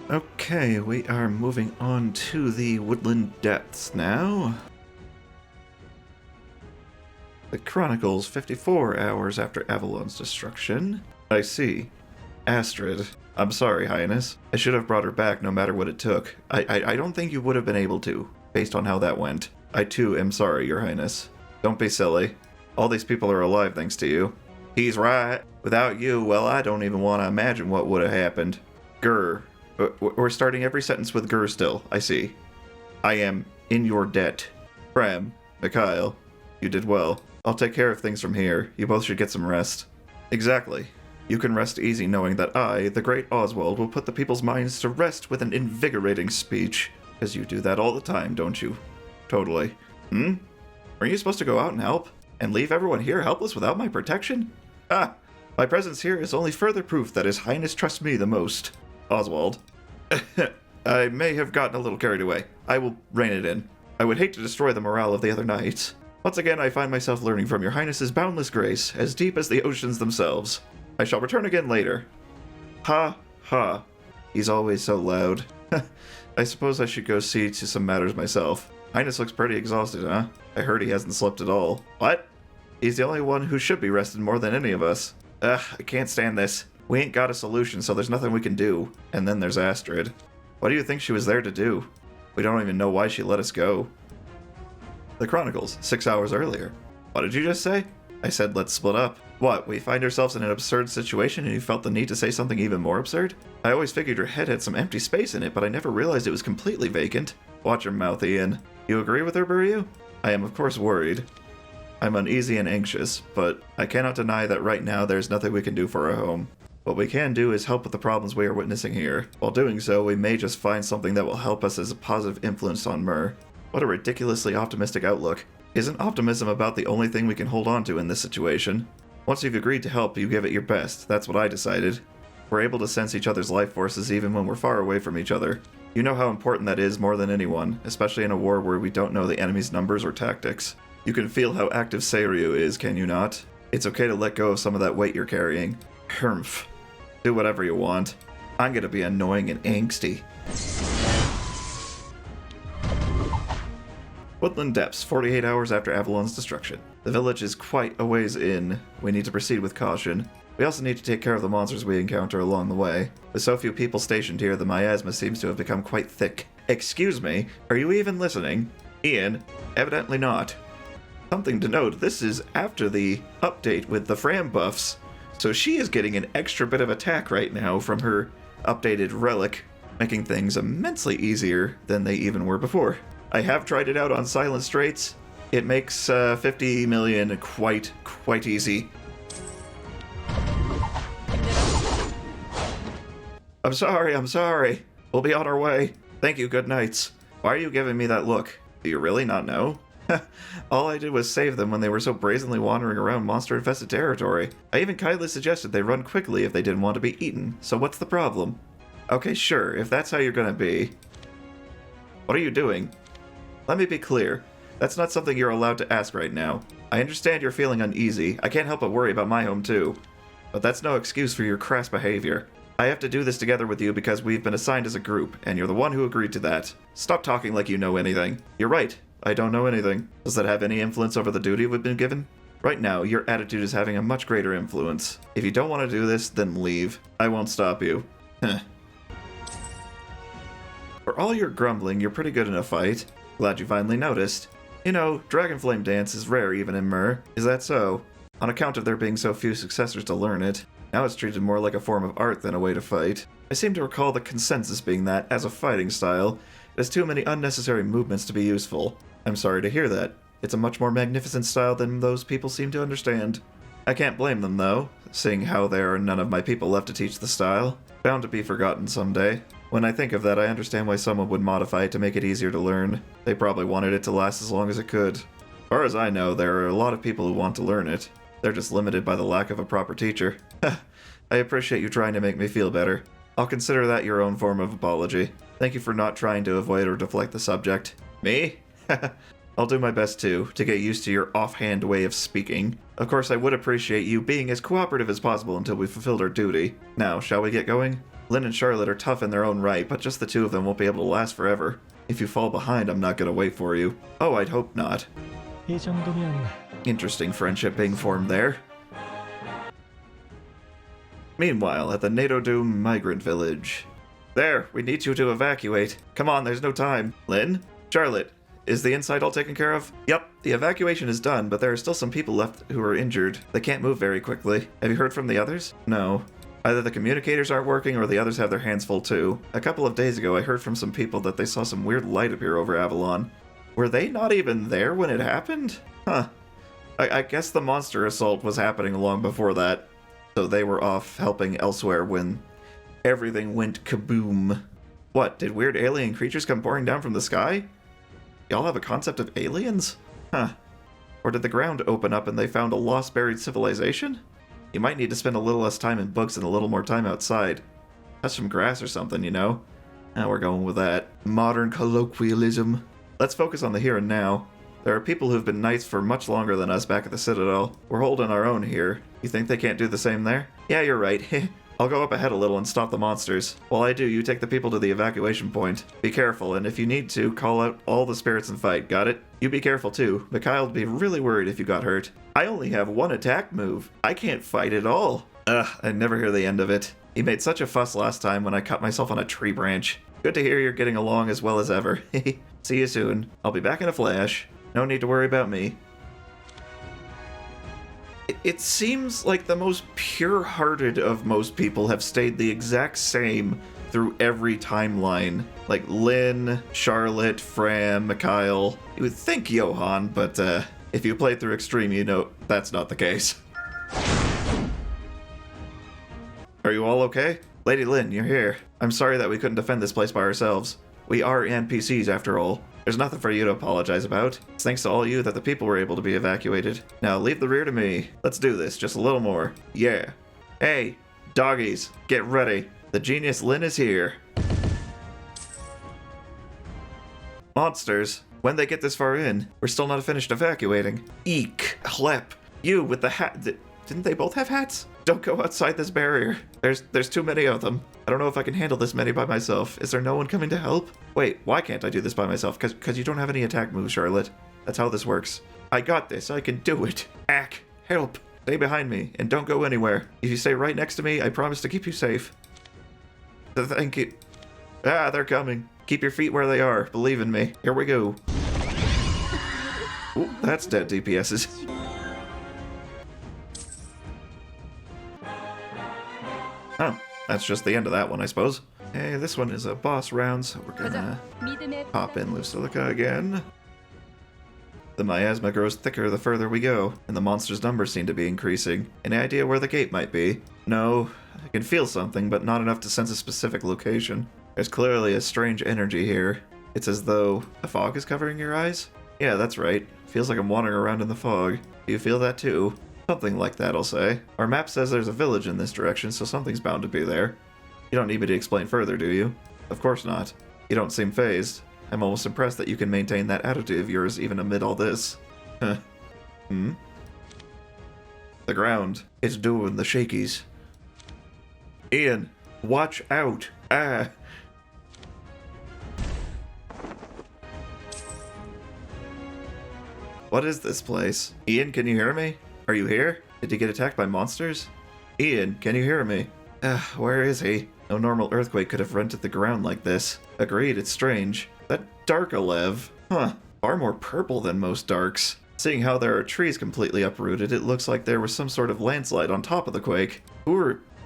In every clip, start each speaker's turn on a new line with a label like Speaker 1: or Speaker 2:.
Speaker 1: Okay, we are moving on to the woodland depths now. The Chronicles, 54 hours after Avalon's destruction. I see. Astrid. I'm sorry, Highness. I should have brought her back no matter what it took. I don't think you would have been able to, based on how that went. I too am sorry, Your Highness. Don't be silly. All these people are alive thanks to you. He's right. Without you, well, I don't even want to imagine what would have happened. Grr. We're starting every sentence with grr still, I see. I am in your debt. Fram, Mikhail, you did well. I'll take care of things from here. You both should get some rest. Exactly. You can rest easy knowing that I, the great Oswald, will put the people's minds to rest with an invigorating speech. Because you do that all the time, don't you? Totally. Weren't you supposed to go out and help? And leave everyone here helpless without my protection? Ah, my presence here is only further proof that His Highness trusts me the most. Oswald. I may have gotten a little carried away. I will rein it in. I would hate to destroy the morale of the other knights. Once again, I find myself learning from your Highness's boundless grace, as deep as the oceans themselves. I shall return again later. Ha, ha. He's always so loud. I suppose I should go see to some matters myself. Highness looks pretty exhausted, huh? I heard he hasn't slept at all. What? He's the only one who should be rested more than any of us. Ugh, I can't stand this. We ain't got a solution, so there's nothing we can do. And then there's Astrid. What do you think she was there to do? We don't even know why she let us go. The Chronicles, 6 hours earlier. What did you just say? I said let's split up. What, we find ourselves in an absurd situation and you felt the need to say something even more absurd? I always figured your head had some empty space in it, but I never realized it was completely vacant. Watch your mouth, Ian. You agree with her, Buryu? I am of course worried. I'm uneasy and anxious, but I cannot deny that right now there's nothing we can do for our home. What we can do is help with the problems we are witnessing here. While doing so, we may just find something that will help us as a positive influence on Myr. What a ridiculously optimistic outlook. Isn't optimism about the only thing we can hold on to in this situation? Once you've agreed to help, you give it your best. That's what I decided. We're able to sense each other's life forces even when we're far away from each other. You know how important that is more than anyone, especially in a war where we don't know the enemy's numbers or tactics. You can feel how active Seiryu is, can you not? It's okay to let go of some of that weight you're carrying. Hermph. Do whatever you want. I'm gonna be annoying and angsty. Woodland Depths, 48 hours after Avalon's destruction. The village is quite a ways in. We need to proceed with caution. We also need to take care of the monsters we encounter along the way. With so few people stationed here, the miasma seems to have become quite thick. Excuse me, are you even listening? Ian, evidently not. Something to note, this is after the update with the Fram buffs, so she is getting an extra bit of attack right now from her updated relic, making things immensely easier than they even were before. I have tried it out on Silent Straits. It makes 50 million quite easy. I'm sorry. We'll be on our way. Thank you, good nights. Why are you giving me that look? Do you really not know? All I did was save them when they were so brazenly wandering around monster-infested territory. I even kindly suggested they run quickly if they didn't want to be eaten, so what's the problem? Okay, sure, if that's how you're gonna be. What are you doing? Let me be clear. That's not something you're allowed to ask right now. I understand you're feeling uneasy. I can't help but worry about my home too. But that's no excuse for your crass behavior. I have to do this together with you because we've been assigned as a group, and you're the one who agreed to that. Stop talking like you know anything. You're right. I don't know anything. Does that have any influence over the duty we've been given? Right now, your attitude is having a much greater influence. If you don't want to do this, then leave. I won't stop you. For all your grumbling, you're pretty good in a fight. Glad you finally noticed. You know, Dragon Flame Dance is rare even in Myr. Is that so? On account of there being so few successors to learn it, now it's treated more like a form of art than a way to fight. I seem to recall the consensus being that, as a fighting style, it has too many unnecessary movements to be useful. I'm sorry to hear that. It's a much more magnificent style than those people seem to understand. I can't blame them though, seeing how there are none of my people left to teach the style. Bound to be forgotten someday. When I think of that, I understand why someone would modify it to make it easier to learn. They probably wanted it to last as long as it could. As far as I know, there are a lot of people who want to learn it. They're just limited by the lack of a proper teacher. I appreciate you trying to make me feel better. I'll consider that your own form of apology. Thank you for not trying to avoid or deflect the subject. Me? I'll do my best to get used to your offhand way of speaking. Of course, I would appreciate you being as cooperative as possible until we fulfilled our duty. Now, shall we get going? Lynn and Charlotte are tough in their own right, but just the two of them won't be able to last forever. If you fall behind, I'm not gonna wait for you. Oh, I'd hope not.
Speaker 2: 이 정도면
Speaker 1: Interesting friendship being formed there. Meanwhile, at the NATO Doom migrant village. There, we need you to evacuate. Come on, there's no time. Lynn? Charlotte, is the inside all taken care of? Yep, the evacuation is done, but there are still some people left who are injured. They can't move very quickly. Have you heard from the others? No. Either the communicators aren't working or the others have their hands full too. A couple of days ago, I heard from some people that they saw some weird light appear over Avalon. Were they not even there when it happened? Huh. I guess the monster assault was happening long before that, so they were off helping elsewhere when everything went kaboom. What, did weird alien creatures come pouring down from the sky? Y'all have a concept of aliens? Huh. Or did the ground open up and they found a lost buried civilization? You might need to spend a little less time in books and a little more time outside. Touch some grass or something, you know? Now we're going with that. Modern colloquialism. Let's focus on the here and now. There are people who've been knights for much longer than us back at the Citadel. We're holding our own here. You think they can't do the same there? Yeah, you're right. I'll go up ahead a little and stop the monsters. While I do, you take the people to the evacuation point. Be careful, and if you need to, call out all the spirits and fight, got it? You be careful too. Mikhail'd be really worried if you got hurt. I only have one attack move. I can't fight at all. Ugh, I never hear the end of it. He made such a fuss last time when I cut myself on a tree branch. Good to hear you're getting along as well as ever. See you soon. I'll be back in a flash. No need to worry about me. It seems like the most pure-hearted of most people have stayed the exact same through every timeline. Like Lynn, Charlotte, Fram, Mikhail. You would think Johann, but if you play through Extreme, you know that's not the case. Are you all okay? Lady Lynn, you're here. I'm sorry that we couldn't defend this place by ourselves. We are NPCs after all. There's nothing for you to apologize about. It's thanks to all you that the people were able to be evacuated. Now leave the rear to me. Let's do this, just a little more. Yeah. Hey, doggies, get ready. The genius Lynn is here. Monsters, when they get this far in, we're still not finished evacuating. Eek, Chlep, you with the hat. Didn't they both have hats? Don't go outside this barrier. There's too many of them. I don't know if I can handle this many by myself. Is there no one coming to help? Wait, why can't I do this by myself? Cause you don't have any attack moves, Charlotte. That's how this works. I got this. I can do it. Ack, help. Stay behind me and don't go anywhere. If you stay right next to me, I promise to keep you safe. Thank you. Ah, they're coming. Keep your feet where they are. Believe in me. Here we go. Ooh, that's dead DPSs. Oh, that's just the end of that one, I suppose. Hey, this one is a boss round, so we're gonna pop in Lucilica again. The miasma grows thicker the further we go, and the monsters' numbers seem to be increasing. Any idea where the gate might be? No, I can feel something, but not enough to sense a specific location. There's clearly a strange energy here. It's as though a fog is covering your eyes? Yeah, that's right. Feels like I'm wandering around in the fog. Do you feel that too? Something like that, I'll say. Our map says there's a village in this direction, so something's bound to be there. You don't need me to explain further, do you? Of course not. You don't seem fazed. I'm almost impressed that you can maintain that attitude of yours even amid all this. Huh. Hmm? The ground. It's doing the shakies. Ian, watch out. Ah. What is this place? Ian, can you hear me? Are you here? Did you get attacked by monsters? Ian, can you hear me? Where is he? No normal earthquake could have rented the ground like this. Agreed, it's strange. That dark Alev. Huh. Far more purple than most darks. Seeing how there are trees completely uprooted, it looks like there was some sort of landslide on top of the quake.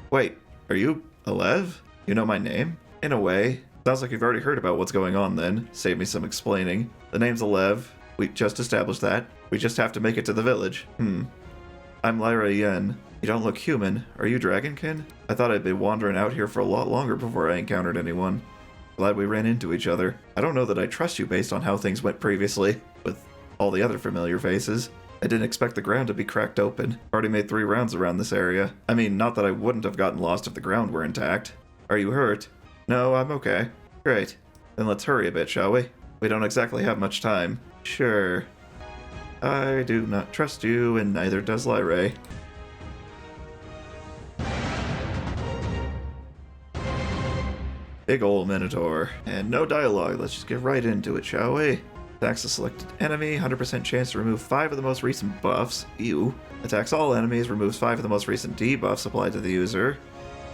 Speaker 1: Wait, are you Alev? You know my name? In a way. Sounds like you've already heard about what's going on then. Save me some explaining. The name's Alev. We just established that. We just have to make it to the village. I'm Lyra Yen. You don't look human. Are you Dragonkin? I thought I'd been wandering out here for a lot longer before I encountered anyone. Glad we ran into each other. I don't know that I trust you based on how things went previously, with all the other familiar faces. I didn't expect the ground to be cracked open. Already made 3 rounds around this area. I mean, not that I wouldn't have gotten lost if the ground were intact. Are you hurt? No, I'm okay. Great. Then let's hurry a bit, shall we? We don't exactly have much time. Sure. I do not trust you, and neither does Lyra. Big ol' Minotaur. And no dialogue, let's just get right into it, shall we? Attacks a selected enemy, 100% chance to remove 5 of the most recent buffs. Ew. Attacks all enemies, removes 5 of the most recent debuffs applied to the user.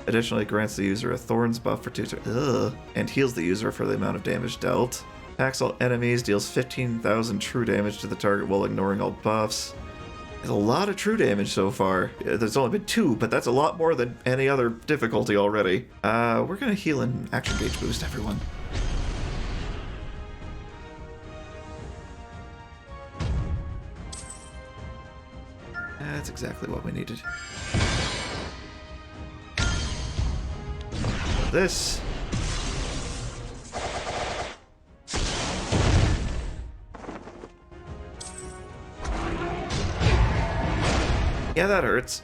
Speaker 1: Additionally, grants the user a Thorns buff for 2 turns. And heals the user for the amount of damage dealt. Attacks all enemies, deals 15,000 true damage to the target while ignoring all buffs. There's a lot of true damage so far. There's only been 2, but that's a lot more than any other difficulty already. We're gonna heal and action gauge boost everyone. That's exactly what we needed. This. Yeah, that hurts.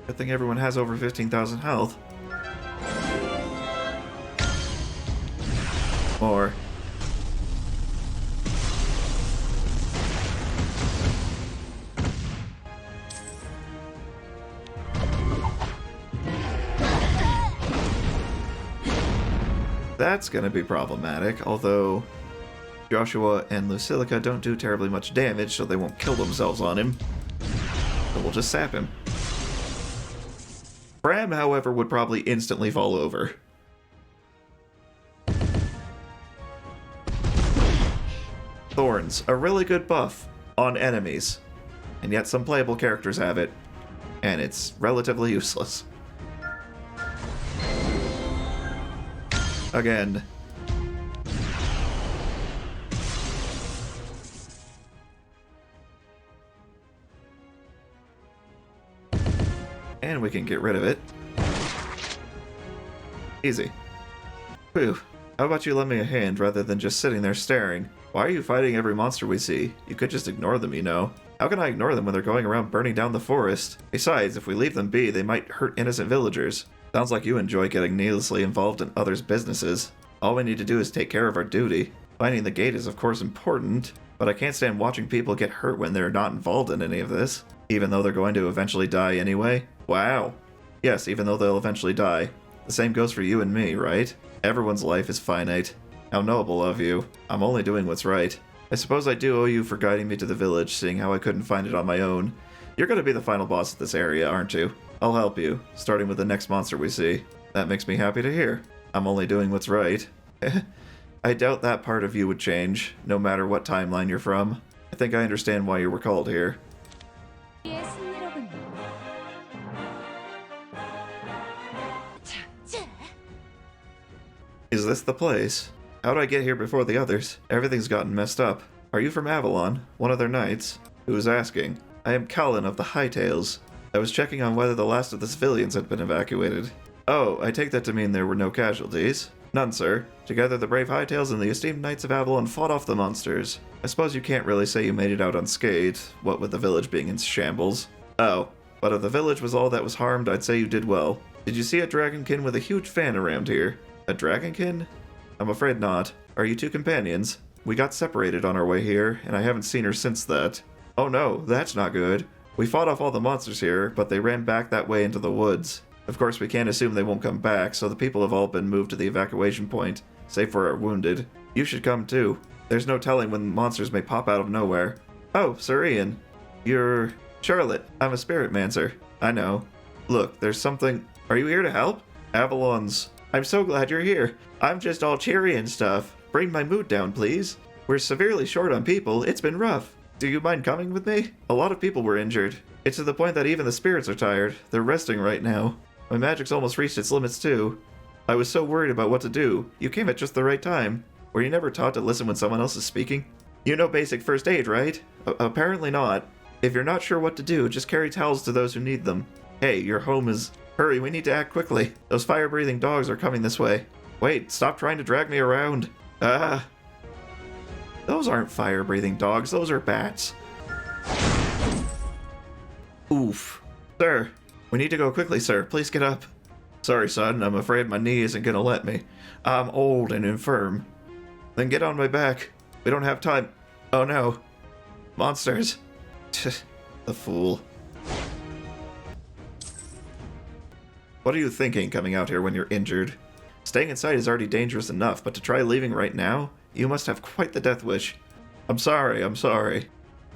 Speaker 1: Good thing everyone has over 15,000 health. More. That's gonna be problematic, although Joshua and Lucilica don't do terribly much damage, so they won't kill themselves on him. So we'll just sap him. Bram, however, would probably instantly fall over. Thorns, a really good buff on enemies, and yet some playable characters have it, and it's relatively useless. Again. And we can get rid of it. Easy. Whew. How about you lend me a hand rather than just sitting there staring? Why are you fighting every monster we see? You could just ignore them, you know. How can I ignore them when they're going around burning down the forest? Besides, if we leave them be, they might hurt innocent villagers. Sounds like you enjoy getting needlessly involved in others' businesses. All we need to do is take care of our duty. Finding the gate is of course important, but I can't stand watching people get hurt when they're not involved in any of this. Even though they're going to eventually die anyway? Wow. Yes, even though they'll eventually die. The same goes for you and me, right? Everyone's life is finite. How noble of you. I'm only doing what's right. I suppose I do owe you for guiding me to the village, seeing how I couldn't find it on my own. You're gonna be the final boss of this area, aren't you? I'll help you, starting with the next monster we see. That makes me happy to hear. I'm only doing what's right. I doubt that part of you would change, no matter what timeline you're from. I think I understand why you were called here. Is this the place? How'd I get here before the others? Everything's gotten messed up. Are you from Avalon? One of their knights? Who is asking? I am Callan of the Hightails. I was checking on whether the last of the civilians had been evacuated. Oh, I take that to mean there were no casualties. None, sir. Together the brave Hightails and the esteemed Knights of Avalon fought off the monsters. I suppose you can't really say you made it out unscathed, what with the village being in shambles. Oh, but if the village was all that was harmed, I'd say you did well. Did you see a dragonkin with a huge fan around here? A dragonkin? I'm afraid not. Are you two companions? We got separated on our way here, and I haven't seen her since that. Oh no, that's not good. We fought off all the monsters here, but they ran back that way into the woods. Of course, we can't assume they won't come back, so the people have all been moved to the evacuation point, save for our wounded. You should come too. There's no telling when monsters may pop out of nowhere. Oh, Sir Ian. You're... Charlotte. I'm a spirit mancer. I know. Look, there's something... Are you here to help? Avalon's... I'm so glad you're here. I'm just all cheery and stuff. Bring my mood down, please. We're severely short on people. It's been rough. Do you mind coming with me? A lot of people were injured. It's to the point that even the spirits are tired. They're resting right now. My magic's almost reached its limits too. I was so worried about what to do. You came at just the right time. Were you never taught to listen when someone else is speaking? You know basic first aid, right? Apparently not. If you're not sure what to do, just carry towels to those who need them. Hey, your home is... Hurry, we need to act quickly. Those fire-breathing dogs are coming this way. Wait, stop trying to drag me around. Ah. Those aren't fire-breathing dogs, those are bats. Oof. Sir, we need to go quickly, sir. Please get up. Sorry, son, I'm afraid my knee isn't gonna let me. I'm old and infirm. Then get on my back. We don't have time. Oh no. Monsters. The fool. What are you thinking coming out here when you're injured? Staying inside is already dangerous enough, but to try leaving right now? You must have quite the death wish. I'm sorry.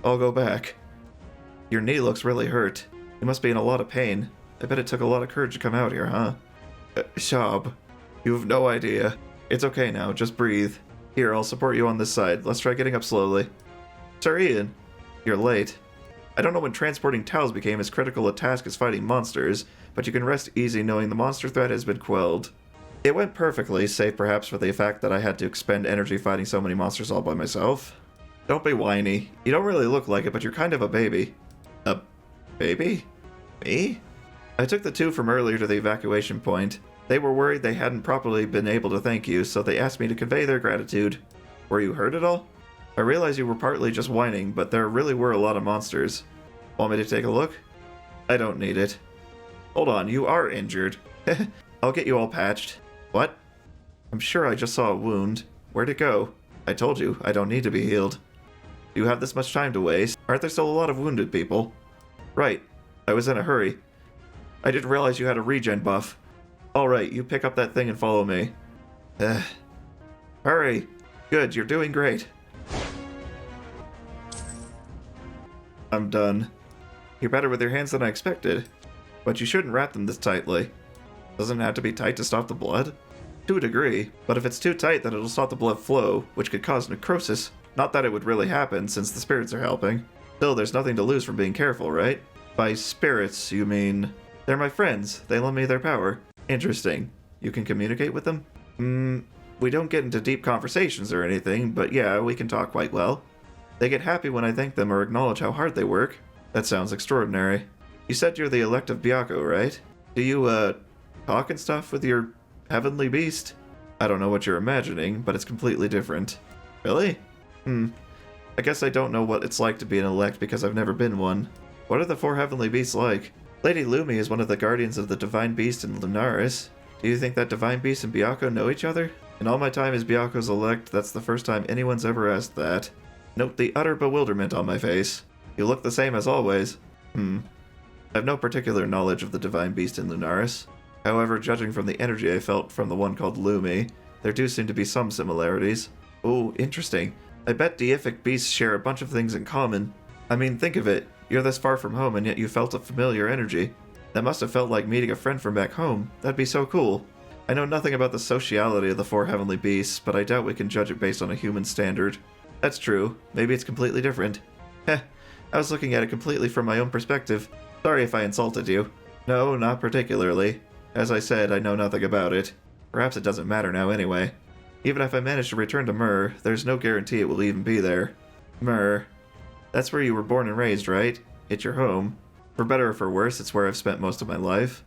Speaker 1: I'll go back. Your knee looks really hurt. You must be in a lot of pain. I bet it took a lot of courage to come out here, huh? Shab, you have no idea. It's okay now, just breathe. Here, I'll support you on this side. Let's try getting up slowly. Sir Ian, you're late. I don't know when transporting towels became as critical a task as fighting monsters, but you can rest easy knowing the monster threat has been quelled. It went perfectly, save perhaps for the fact that I had to expend energy fighting so many monsters all by myself. Don't be whiny. You don't really look like it, but you're kind of a baby. A baby? Me? I took the two from earlier to the evacuation point. They were worried they hadn't properly been able to thank you, so they asked me to convey their gratitude. Were you hurt at all? I realized you were partly just whining, but there really were a lot of monsters. Want me to take a look? I don't need it. Hold on, you are injured. I'll get you all patched. What? I'm sure I just saw a wound. Where'd it go? I told you, I don't need to be healed. Do you have this much time to waste? Aren't there still a lot of wounded people? Right. I was in a hurry. I didn't realize you had a regen buff. Alright, you pick up that thing and follow me. Hurry! Good, you're doing great. I'm done. You're better with your hands than I expected. But you shouldn't wrap them this tightly. Doesn't it have to be tight to stop the blood? To a degree, but if it's too tight then it'll stop the blood flow, which could cause necrosis. Not that it would really happen, since the spirits are helping. Still, there's nothing to lose from being careful, right? By spirits, you mean... They're my friends. They lend me their power. Interesting. You can communicate with them? We don't get into deep conversations or anything, but yeah, we can talk quite well. They get happy when I thank them or acknowledge how hard they work. That sounds extraordinary. You said you're the elect of Byakko, right? Do you, talk and stuff with your heavenly beast? I don't know what you're imagining, but it's completely different. Really? I guess I don't know what it's like to be an elect because I've never been one. What are the four heavenly beasts like? Lady Lumi is one of the guardians of the divine beast in Nyris. Do you think that divine beast and Byakko know each other? In all my time as Byakko's elect, that's the first time anyone's ever asked that. Note the utter bewilderment on my face. You look the same as always. I have no particular knowledge of the divine beast in Nyris. However, judging from the energy I felt from the one called Lumi, there do seem to be some similarities. Oh, interesting. I bet deific beasts share a bunch of things in common. I mean, think of it. You're this far from home and yet you felt a familiar energy. That must have felt like meeting a friend from back home. That'd be so cool. I know nothing about the sociality of the four heavenly beasts, but I doubt we can judge it based on a human standard. That's true. Maybe it's completely different. Heh, I was looking at it completely from my own perspective. Sorry if I insulted you. No, not particularly. As I said, I know nothing about it. Perhaps it doesn't matter now anyway. Even if I manage to return to Myr, there's no guarantee it will even be there. Myr. That's where you were born and raised, right? It's your home. For better or for worse, it's where I've spent most of my life.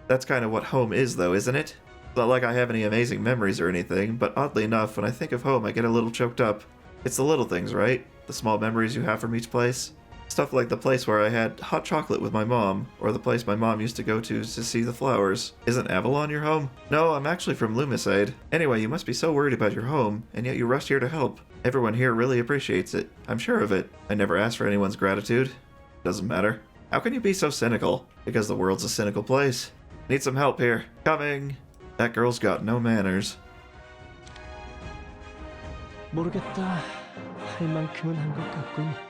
Speaker 1: That's kind of what home is, though, isn't it? It's not like I have any amazing memories or anything, but oddly enough, when I think of home, I get a little choked up. It's the little things, right? The small memories you have from each place. Stuff like the place where I had hot chocolate with my mom, or the place my mom used to go to see the flowers. Isn't Avalon your home? No, I'm actually from Lumiside. Anyway, you must be so worried about your home, and yet you rushed here to help. Everyone here really appreciates it. I'm sure of it. I never asked for anyone's gratitude. Doesn't matter. How can you be so cynical? Because the world's a cynical place. Need some help here. Coming! That girl's got no manners.
Speaker 2: 모르겠다. 할 만큼은 한 것 같군.